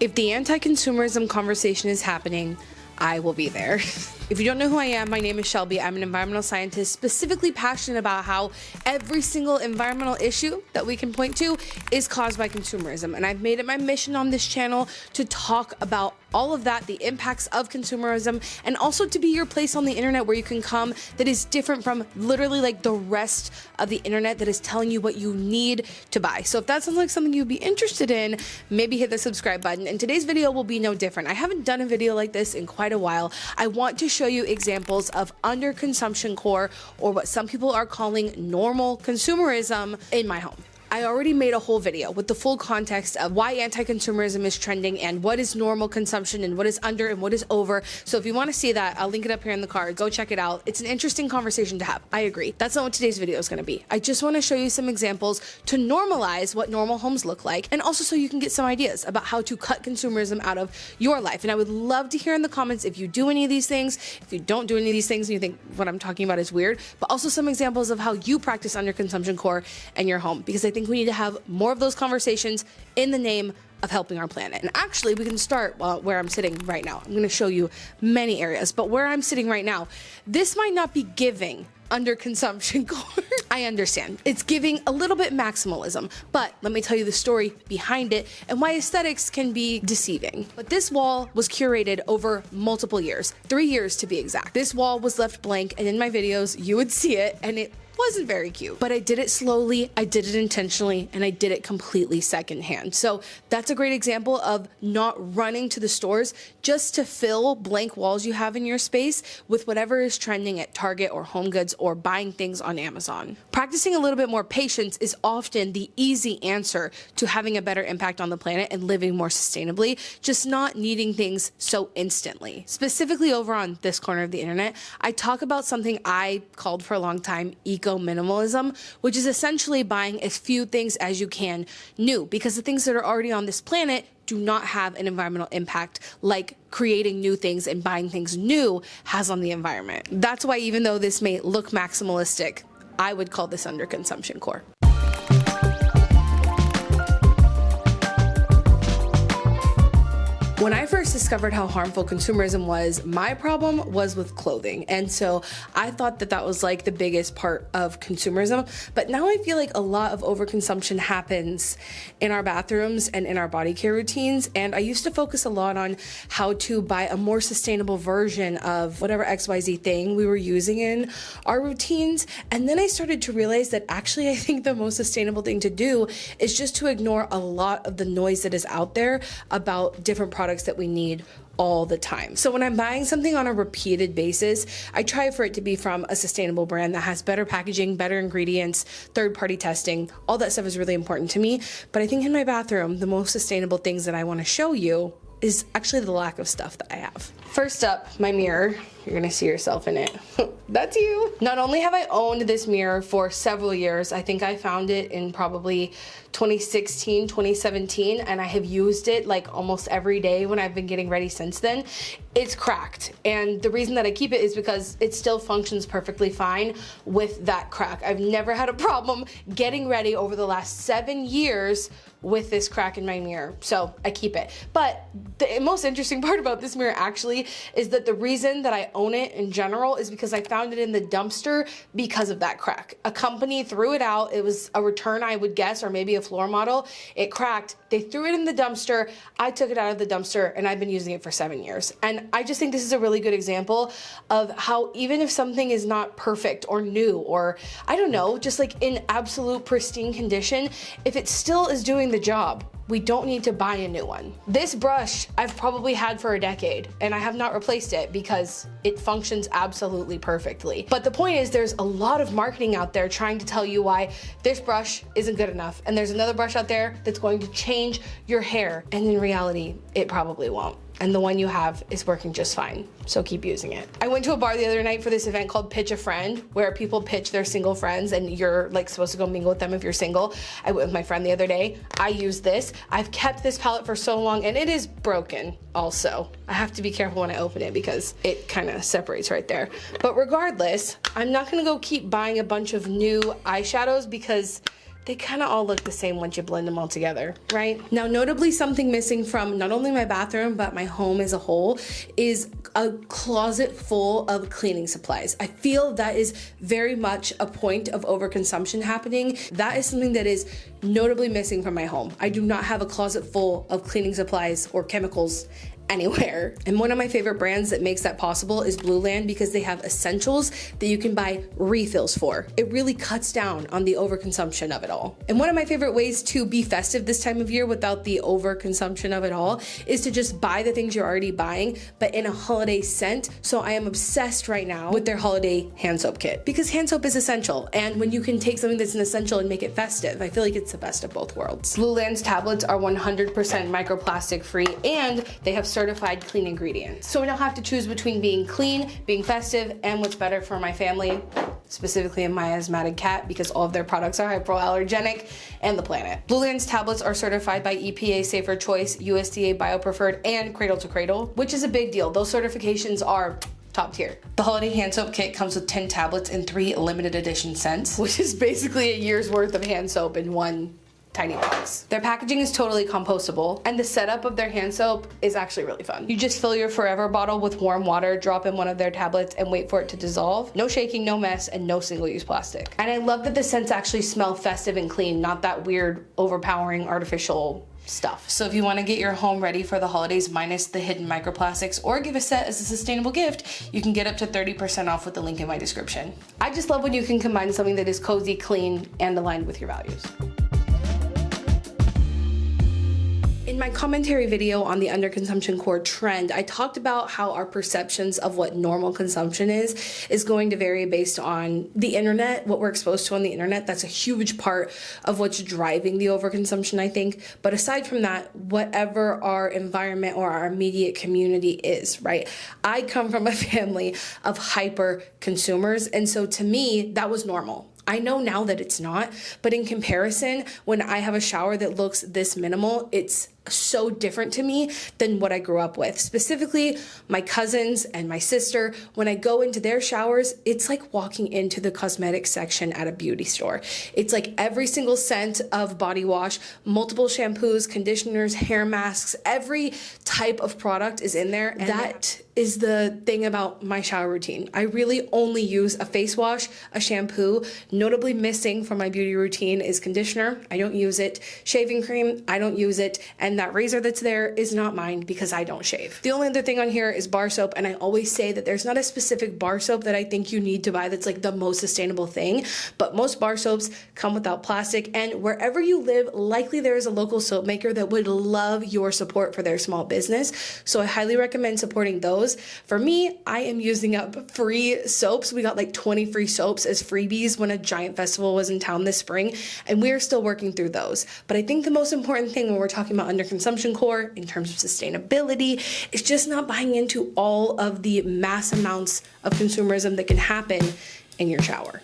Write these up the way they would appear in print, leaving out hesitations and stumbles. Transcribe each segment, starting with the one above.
If the anti-consumerism conversation is happening, I will be there. If you don't know who I am, my name is Shelby. I'm an environmental scientist specifically passionate about how every single environmental issue that we can point to is caused by consumerism. And I've made it my mission on this channel to talk about all of that, the impacts of consumerism, and also to be your place on the internet where you can come that is different from literally like the rest of the internet that is telling you what you need to buy. So if that sounds like something you'd be interested in, maybe hit the subscribe button. And today's video will be no different. I haven't done a video like this in quite a while. I want to show you examples of underconsumption core, or what some people are calling normal consumerism, in my home. I already made a whole video with the full context of why anti-consumerism is trending and what is normal consumption and what is under and what is over. So if you want to see that, I'll link it up here in the card. Go check it out. It's an interesting conversation to have. I agree. That's not what today's video is going to be. I just want to show you some examples to normalize what normal homes look like, and also so you can get some ideas about how to cut consumerism out of your life. And I would love to hear in the comments if you do any of these things, if you don't do any of these things and you think what I'm talking about is weird, but also some examples of how you practice underconsumption core in your home, because I think we need to have more of those conversations in the name of helping our planet. And actually, we can start where I'm sitting right now. I'm going to show you many areas, but where I'm sitting right now, this might not be giving underconsumption core. I understand. It's giving a little bit maximalism, but let me tell you the story behind it and why aesthetics can be deceiving. But this wall was curated over multiple years, 3 years to be exact. This wall was left blank, and in my videos, you would see it, and it wasn't very cute, but I did it slowly, I did it intentionally, and I did it completely secondhand. So that's a great example of not running to the stores just to fill blank walls you have in your space with whatever is trending at Target or Home Goods or buying things on Amazon. Practicing a little bit more patience is often the easy answer to having a better impact on the planet and living more sustainably, just not needing things so instantly. Specifically over on this corner of the internet, I talk about something I called for a long time eco-minimalism, which is essentially buying as few things as you can new, because the things that are already on this planet do not have an environmental impact like creating new things and buying things new has on the environment. That's why, even though this may look maximalistic, I would call this underconsumption core. When I first discovered how harmful consumerism was, my problem was with clothing. And so I thought that that was like the biggest part of consumerism. But now I feel like a lot of overconsumption happens in our bathrooms and in our body care routines. And I used to focus a lot on how to buy a more sustainable version of whatever XYZ thing we were using in our routines. And then I started to realize that actually I think the most sustainable thing to do is just to ignore a lot of the noise that is out there about different products that we need all the time. So when I'm buying something on a repeated basis, I try for it to be from a sustainable brand that has better packaging, better ingredients, third-party testing. All that stuff is really important to me. But I think in my bathroom, the most sustainable things that I want to show you is actually the lack of stuff that I have. First up, my mirror. You're gonna see yourself in it. That's you. Not only have I owned this mirror for several years, I think I found it in probably 2016, 2017, and I have used it like almost every day when I've been getting ready since then. It's cracked, and the reason that I keep it is because it still functions perfectly fine with that crack. I've never had a problem getting ready over the last 7 years with this crack in my mirror, so I keep it. But the most interesting part about this mirror actually is that the reason that I own it in general is because I found it in the dumpster because of that crack. A company threw it out. It was a return, I would guess, or maybe a floor model. It cracked. They threw it in the dumpster. I took it out of the dumpster, and I've been using it for 7 years. And I just think this is a really good example of how even if something is not perfect or new or, I don't know, just like in absolute pristine condition, if it still is doing the job, we don't need to buy a new one. This brush I've probably had for a decade, and I have not replaced it because it functions absolutely perfectly. But the point is, there's a lot of marketing out there trying to tell you why this brush isn't good enough, and there's another brush out there that's going to change your hair, and in reality, it probably won't. And the one you have is working just fine, so keep using it. I went to a bar the other night for this event called Pitch a Friend, where people pitch their single friends and you're like supposed to go mingle with them if you're single. I went with my friend the other day. I used this. I've kept this palette for so long, and it is broken also. I have to be careful when I open it because it kind of separates right there. But regardless, I'm not gonna go keep buying a bunch of new eyeshadows because they kind of all look the same once you blend them all together, right? Now, notably something missing from not only my bathroom, but my home as a whole is a closet full of cleaning supplies. I feel that is very much a point of overconsumption happening. That is something that is notably missing from my home. I do not have a closet full of cleaning supplies or chemicals anywhere. And one of my favorite brands that makes that possible is Blueland, because they have essentials that you can buy refills for. It really cuts down on the overconsumption of it all. And one of my favorite ways to be festive this time of year without the overconsumption of it all is to just buy the things you're already buying, but in a holiday scent. So I am obsessed right now with their holiday hand soap kit, because hand soap is essential. And when you can take something that's an essential and make it festive, I feel like it's the best of both worlds. Blueland's tablets are 100% microplastic free, and they have certified clean ingredients. So I don't have to choose between being clean, being festive, and what's better for my family, specifically my asthmatic cat, because all of their products are hypoallergenic, and the planet. Blueland's tablets are certified by EPA Safer Choice, USDA BioPreferred, and Cradle to Cradle, which is a big deal. Those certifications are top tier. The holiday hand soap kit comes with 10 tablets and 3 limited edition scents, which is basically a year's worth of hand soap in one tiny box. Their packaging is totally compostable, and the setup of their hand soap is actually really fun. You just fill your Forever bottle with warm water, drop in one of their tablets, and wait for it to dissolve. No shaking, no mess, and no single-use plastic. And I love that the scents actually smell festive and clean, not that weird, overpowering, artificial stuff. So if you want to get your home ready for the holidays minus the hidden microplastics, or give a set as a sustainable gift, you can get up to 30% off with the link in my description. I just love when you can combine something that is cozy, clean, and aligned with your values. In my commentary video on the underconsumption core trend, I talked about how our perceptions of what normal consumption is going to vary based on the internet, what we're exposed to on the internet. That's a huge part of what's driving the overconsumption, I think. But aside from that, whatever our environment or our immediate community is, right? I come from a family of hyper consumers, and so to me, that was normal. I know now that it's not, but in comparison, when I have a shower that looks this minimal, it's so different to me than what I grew up with. Specifically, my cousins and my sister, when I go into their showers, it's like walking into the cosmetics section at a beauty store. It's like every single scent of body wash, multiple shampoos, conditioners, hair masks, every type of product is in there. And that is the thing about my shower routine. I really only use a face wash, a shampoo. Notably missing from my beauty routine is conditioner. I don't use it. Shaving cream, I don't use it. And that razor that's there is not mine because I don't shave. The only other thing on here is bar soap, and I always say that there's not a specific bar soap that I think you need to buy that's like the most sustainable thing, but most bar soaps come without plastic, and wherever you live, likely there is a local soap maker that would love your support for their small business, so I highly recommend supporting those. For me, I am using up free soaps. We got like 20 free soaps as freebies when a giant festival was in town this spring, and we're still working through those. But I think the most important thing when we're talking about underconsumption core in terms of sustainability is just not buying into all of the mass amounts of consumerism that can happen in your shower.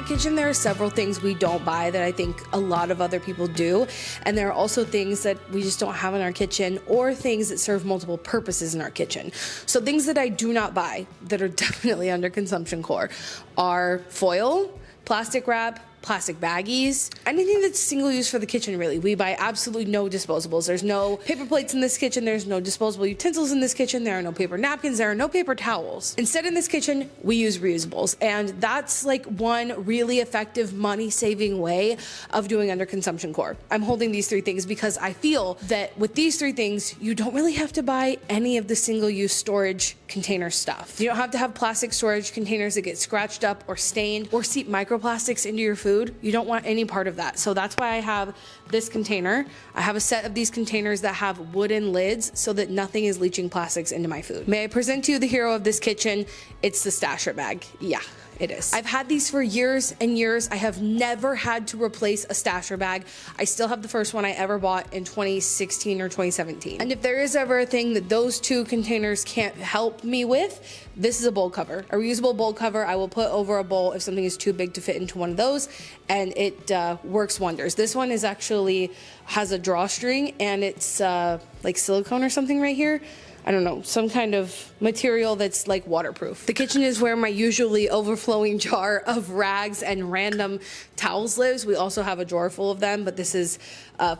Kitchen, there are several things we don't buy that I think a lot of other people do, and there are also things that we just don't have in our kitchen, or things that serve multiple purposes in our kitchen. So things that I do not buy that are definitely under consumption core are foil, plastic wrap, plastic baggies, anything that's single use for the kitchen, really. We buy absolutely no disposables. There's no paper plates in this kitchen. There's no disposable utensils in this kitchen. There are no paper napkins. There are no paper towels. Instead, in this kitchen, we use reusables. And that's like one really effective money-saving way of doing underconsumption core. I'm holding these 3 things because I feel that with these 3 things, you don't really have to buy any of the single-use storage container stuff. You don't have to have plastic storage containers that get scratched up or stained or seep microplastics into your food. You don't want any part of that. So that's why I have this container. I have a set of these containers that have wooden lids so that nothing is leaching plastics into my food. May I present to you the hero of this kitchen? It's the stasher bag. Yeah. It is. I've had these for years and years. I have never had to replace a stasher bag. I still have the first one I ever bought in 2016 or 2017. And if there is ever a thing that those 2 containers can't help me with, this is a bowl cover. A reusable bowl cover I will put over a bowl if something is too big to fit into one of those, and it works wonders. This one is actually has a drawstring, and it's like silicone or something right here. I don't know, some kind of material that's like waterproof. The kitchen is where my usually overflowing jar of rags and random towels lives. We also have a drawer full of them, but this is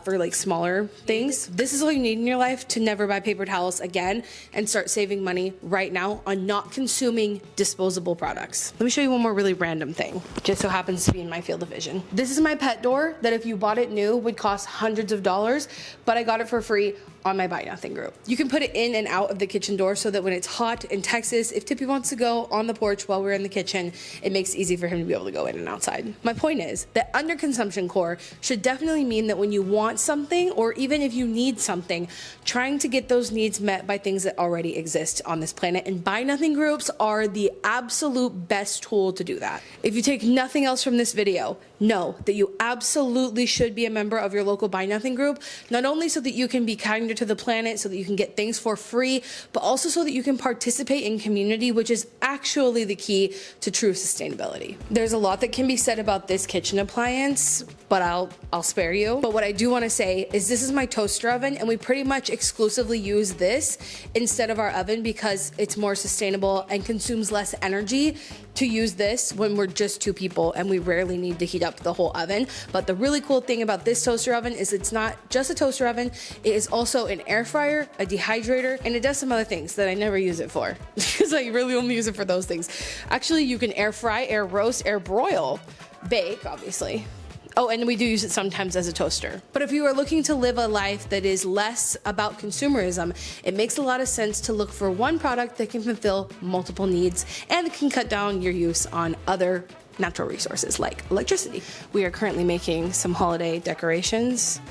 for like smaller things. This is all you need in your life to never buy paper towels again and start saving money right now on not consuming disposable products. Let me show you one more really random thing, just so happens to be in my field of vision. This is my pet door that if you bought it new would cost hundreds of dollars, but I got it for free on my Buy Nothing group. You can put it in and out of the kitchen door so that when it's hot in Texas, if Tippy wants to go on the porch while we're in the kitchen, it makes it easy for him to be able to go in and outside. My point is that underconsumption core should definitely mean that when you want something, or even if you need something, trying to get those needs met by things that already exist on this planet, and Buy Nothing groups are the absolute best tool to do that. If you take nothing else from this video, know that you absolutely should be a member of your local Buy Nothing group, not only so that you can be kinder to the planet, so that you can get things for free, but also so that you can participate in community, which is actually the key to true sustainability. There's a lot that can be said about this kitchen appliance, but I'll spare you. But what I do want to say is this is my toaster oven, and we pretty much exclusively use this instead of our oven because it's more sustainable and consumes less energy to use this when we're just two people and we rarely need to heat up the whole oven. But the really cool thing about this toaster oven is it's not just a toaster oven, it is also an air fryer, a dehydrator, and it does some other things that I never use it for because I really only use it for those things. Actually, you can air fry, air roast, air broil, bake, obviously. Oh, and we do use it sometimes as a toaster. But if you are looking to live a life that is less about consumerism, it makes a lot of sense to look for one product that can fulfill multiple needs and can cut down your use on other natural resources like electricity. We are currently making some holiday decorations.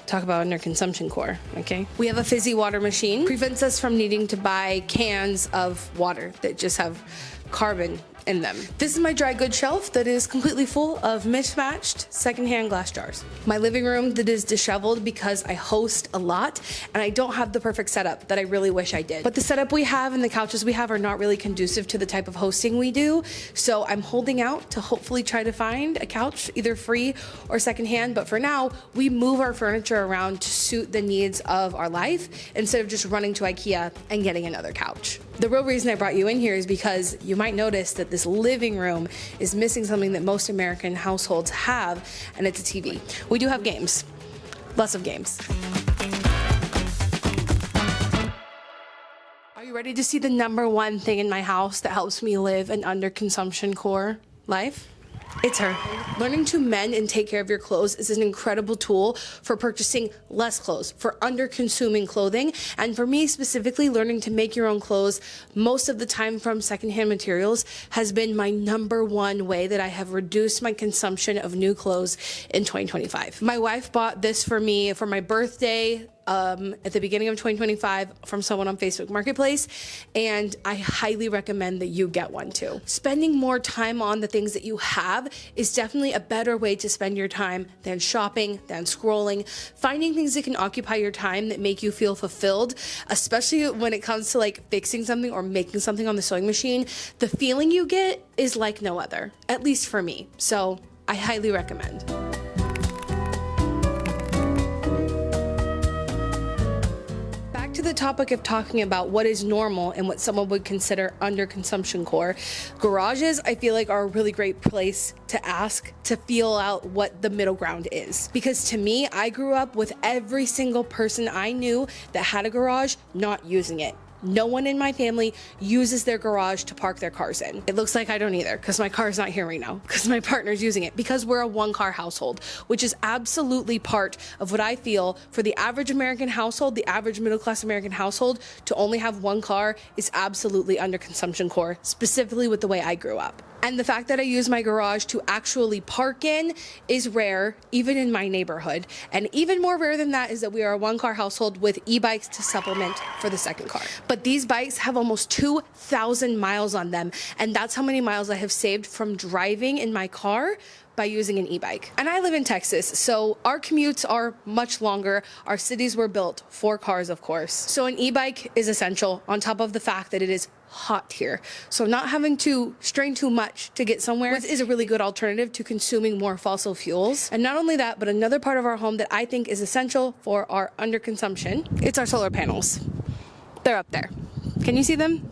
Talk about underconsumption core, okay? We have a fizzy water machine. Prevents us from needing to buy cans of water that just have carbon in them. This is my dry goods shelf that is completely full of mismatched secondhand glass jars. My living room that is disheveled because I host a lot and I don't have the perfect setup that I really wish I did. But the setup we have and the couches we have are not really conducive to the type of hosting we do. So I'm holding out to hopefully try to find a couch either free or secondhand. But for now, we move our furniture around to suit the needs of our life instead of just running to IKEA and getting another couch. The real reason I brought you in here is because you might notice that this living room is missing something that most American households have, and it's a TV. We do have games, lots of games. Are you ready to see the #1 thing in my house that helps me live an underconsumption core life? It's her. Learning to mend and take care of your clothes is an incredible tool for purchasing less clothes, for under-consuming clothing, and for me specifically, learning to make your own clothes most of the time from secondhand materials has been my #1 way that I have reduced my consumption of new clothes in 2025. My wife bought this for me for my birthday at the beginning of 2025 from someone on Facebook Marketplace, and I highly recommend that you get one too. Spending more time on the things that you have is definitely a better way to spend your time than shopping, than scrolling, finding things that can occupy your time that make you feel fulfilled, especially when it comes to like fixing something or making something on the sewing machine. The feeling you get is like no other, at least for me. So I highly recommend. To the topic of talking about what is normal and what someone would consider underconsumption core, garages I feel like are a really great place to ask to feel out what the middle ground is. Because to me, I grew up with every single person I knew that had a garage not using it. No one in my family uses their garage to park their cars in. It looks like I don't either because my car's not here right now because my partner's using it, because we're a one-car household, which is absolutely part of what I feel for the average American household, the average middle-class American household, to only have one car is absolutely under consumption core, specifically with the way I grew up. And the fact that I use my garage to actually park in is rare, even in my neighborhood. And even more rare than that is that we are a one-car household with e-bikes to supplement for the second car. But these bikes have almost 2,000 miles on them, and that's how many miles I have saved from driving in my car by using an e-bike. And I live in Texas, so our commutes are much longer. Our cities were built for cars, of course. So an e-bike is essential, on top of the fact that it is hot here. So not having to strain too much to get somewhere is a really good alternative to consuming more fossil fuels. And not only that, but another part of our home that I think is essential for our underconsumption, it's our solar panels. They're up there. Can you see them?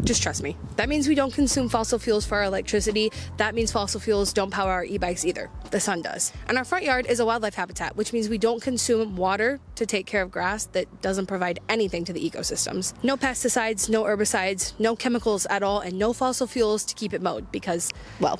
Just trust me. That means we don't consume fossil fuels for our electricity. That means fossil fuels don't power our e-bikes either. The sun does. And our front yard is a wildlife habitat, which means we don't consume water to take care of grass that doesn't provide anything to the ecosystems. No pesticides, no herbicides, no chemicals at all, and no fossil fuels to keep it mowed because, well,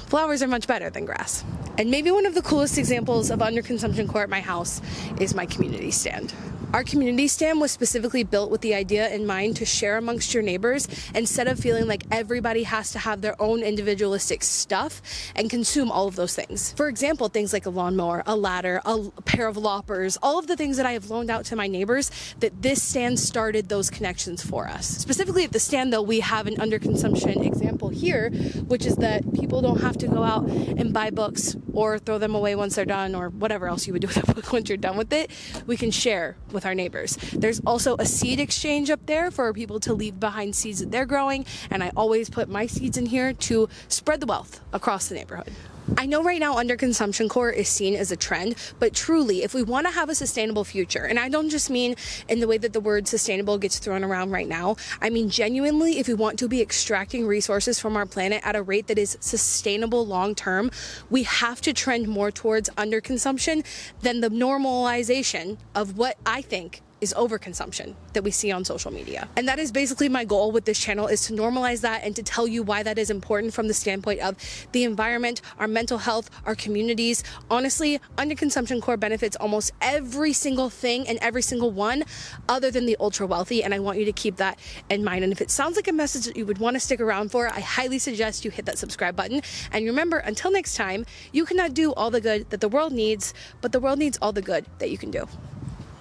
flowers are much better than grass. And maybe one of the coolest examples of underconsumption core at my house is my community stand. Our community stand was specifically built with the idea in mind to share amongst your neighbors instead of feeling like everybody has to have their own individualistic stuff and consume all of those things. For example, things like a lawnmower, a ladder, a pair of loppers, all of the things that I have loaned out to my neighbors, that this stand started those connections for us. Specifically at the stand though, we have an underconsumption example here, which is that people don't have to go out and buy books or throw them away once they're done or whatever else you would do with a book once you're done with it. We can share with our neighbors. There's also a seed exchange up there for people to leave behind seeds that they're growing, and I always put my seeds in here to spread the wealth across the neighborhood. I know right now underconsumption core is seen as a trend, but truly, if we want to have a sustainable future, and I don't just mean in the way that the word sustainable gets thrown around right now, I mean genuinely, if we want to be extracting resources from our planet at a rate that is sustainable long term, we have to trend more towards underconsumption than the normalization of what I think is overconsumption that we see on social media. And that is basically my goal with this channel, is to normalize that and to tell you why that is important from the standpoint of the environment, our mental health, our communities. Honestly, underconsumption core benefits almost every single thing and every single one other than the ultra wealthy, and I want you to keep that in mind. And if it sounds like a message that you would want to stick around for, I highly suggest you hit that subscribe button. And remember, until next time, you cannot do all the good that the world needs, but the world needs all the good that you can do.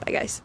Bye guys.